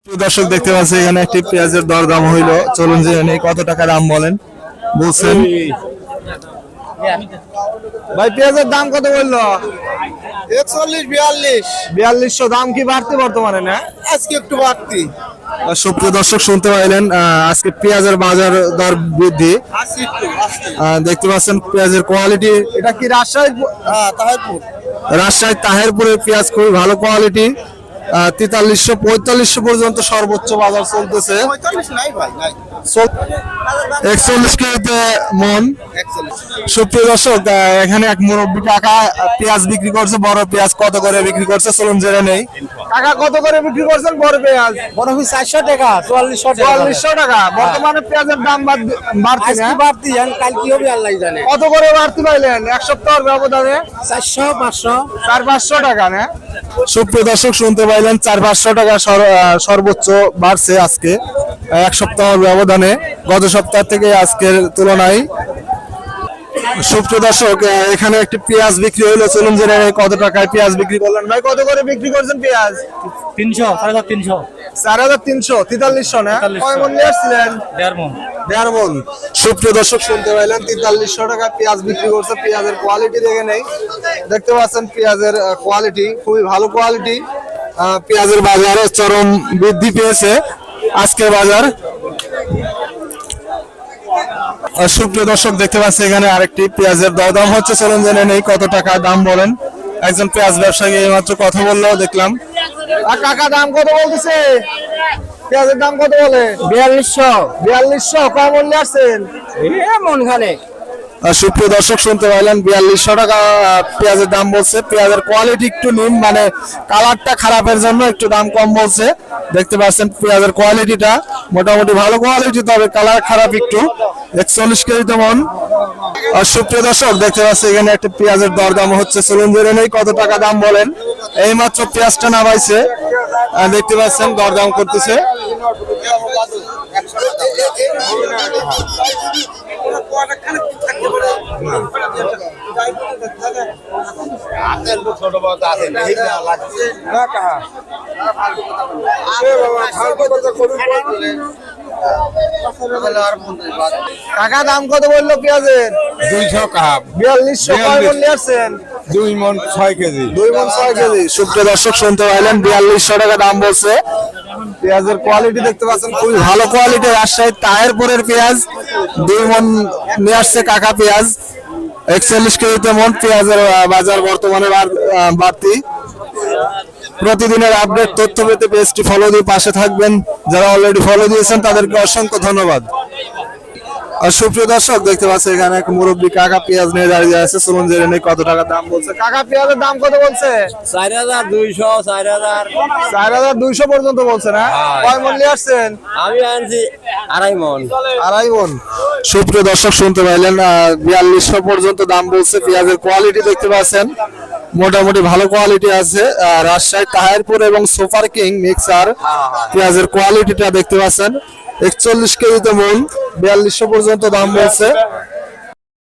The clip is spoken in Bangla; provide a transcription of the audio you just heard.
দর্শক দেখতে পাচ্ছি এখানে একটি পেঁয়াজের দরদাম হইলো। চলুন যে কত টাকা দাম বলেন বলছেন ভাই? পেঁয়াজের দাম কত বললো? 41-42 দাম কি বাড়তি বর্তমানে? না, আজকে একটু বাড়তি। সুপ্রিয় দর্শক শুনতে পাইলেন, আজকে পেঁয়াজের বাজার দর বৃদ্ধি দেখতে পাচ্ছেন। পেঁয়াজের কোয়ালিটি এটা কি রাজশাহী? রাজশাহী তাহেরপুরের পেঁয়াজ খুবই ভালো কোয়ালিটি। 4300-4500 পর্যন্ত সর্বোচ্চ বাজার চলতেছে। 41 কেজিতে মন। সুপ্রিয় দর্শক, এখানে এক মুরব্বী কাকা পেঁয়াজ বিক্রি করছে। বড় পেঁয়াজ কত করে বিক্রি করছে চলুন জেনে নেই। কাকা কত করে বিক্রি করছেন বড় পেঁয়াজ? বড় পিস 400 টাকা, 4400 টাকা। বর্তমানে পেঁয়াজের দাম বাড়তি না? বাড়তি, কাল কি হবে আল্লাহ জানে। কত করে বাড়তি পাইলেন এক সপ্তাহের ব্যবধানে? 400-500 400-500 টাকা। না, সুপ্রিয় দর্শক শুনতে পাইলেন 400-500 টাকা সর্বোচ্চ বাড়ছে আজকে এক সপ্তাহের ব্যবধানে, গত সপ্তাহ থেকে আজকের তুলনায়। সুপ্রিয় দর্শক, এখানে একটি পেঁয়াজ বিক্রি হইলো। চলুন জেনে কত টাকায় পেঁয়াজ বিক্রি করলেন। ভাই কত করে বিক্রি করছেন পেঁয়াজ? 300, 350, 4300, 4300 না? কয় মন নিয়ে আসছিলেন? 1.5 মন। সুপ্রিয় দর্শক শুনতে পাইলেন 4300 টাকা পেঁয়াজ বিক্রি করছে। পেঁয়াজের কোয়ালিটি দেখে নেই। দেখতে পাচ্ছেন পেঁয়াজের কোয়ালিটি খুবই ভালো কোয়ালিটি। পেঁয়াজের বাজারে চরম বৃদ্ধি পেয়েছে আজকের বাজার। সুপ্রিয় দর্শক দেখতে পাচ্ছি এখানে আরেকটি পেঁয়াজের দরদাম হচ্ছে। চলুন জেনে নেই কত টাকা দাম বলেন। একজন পেঁয়াজ ব্যবসায়ী এইমাত্র কথা বললো দেখলাম। কাকা দাম কত বলতেছে? পেঁয়াজের দাম কত বলে? 4200 কয় মূল্যে আসছেন? মন খানে। সুপ্রিয় দর্শক শুনতে পাইলেন 4200 টাকা পেঁয়াজের দাম বলছে। পেঁয়াজের কোয়ালিটি একটু নিম, মানে কালারটা খারাপের জন্য একটু দাম কম বলছে। দেখতে পাচ্ছেন পেঁয়াজের কোয়ালিটিটা মোটামুটি ভালো কোয়ালিটি, তবে কালার খারাপ একটু। 41 কেজি তেমন। সুপ্রিয় দর্শক দেখতে পাচ্ছি এখানে একটা পেঁয়াজের দরদাম হচ্ছে। চলুন জেনে নেই কত টাকা দাম বলেন। এইমাত্র পেঁয়াজটা নামাইছে, দেখতে পাচ্ছেন দরদাম করতেছে। কাকা দাম কত বললো পেঁয়াজের? 200 টাকা, 4200 কয় মন নিয়ে আসছেন? 2 মন 6 কেজি। 2 মন 6 কেজি। সুপ্রিয় দর্শক শুনতে পাইলেন 4200 টাকা দাম বলছে। পেঁয়াজের কোয়ালিটি দেখতে পাচ্ছেন খুবই ভালো কোয়ালিটি। রাজশাহী তাহেরপুরের পেঁয়াজ 2 মন নিয়ে আসছে কাকা পেঁয়াজ। 41 কেজিতে মন। পেঁয়াজের বাজার বর্তমানে বাড়তি। প্রতিদিনের আপডেট তথ্য পেতে পেজটি ফলো দিয়ে পাশে থাকবেন। যারা অলরেডি ফলো দিয়েছেন তাদেরকে অসংখ্য ধন্যবাদ। আর সুপ্রিয় দর্শক দেখতে পাচ্ছি এখানে এক মুরব্বী কাকা পেঁয়াজ নিয়ে দাঁড়িয়ে আছে। চলুন জেনে নেই কত টাকা দাম বলছে। কাকা পেঁয়াজের দাম কত বলছে? 4200, 4000, 4200 পর্যন্ত বলছে না? কয় মন নিয়ে আসছেন? আমি আনছি 2.5 মন। 2.5 মন। সুপ্রিয় দর্শক শুনতে পাইলেন 4200 পর্যন্ত দাম বলছে। পেঁয়াজের কোয়ালিটি দেখতে পাচ্ছেন মোটামুটি ভালো কোয়ালিটি আছে। রাজশাহী তাহেরপুর এবং সুপার কিং মিক্সার পেঁয়াজের কোয়ালিটিটা দেখতে পাচ্ছেন। 41 কেজিতে মন, 4200 পর্যন্ত দাম বলছে।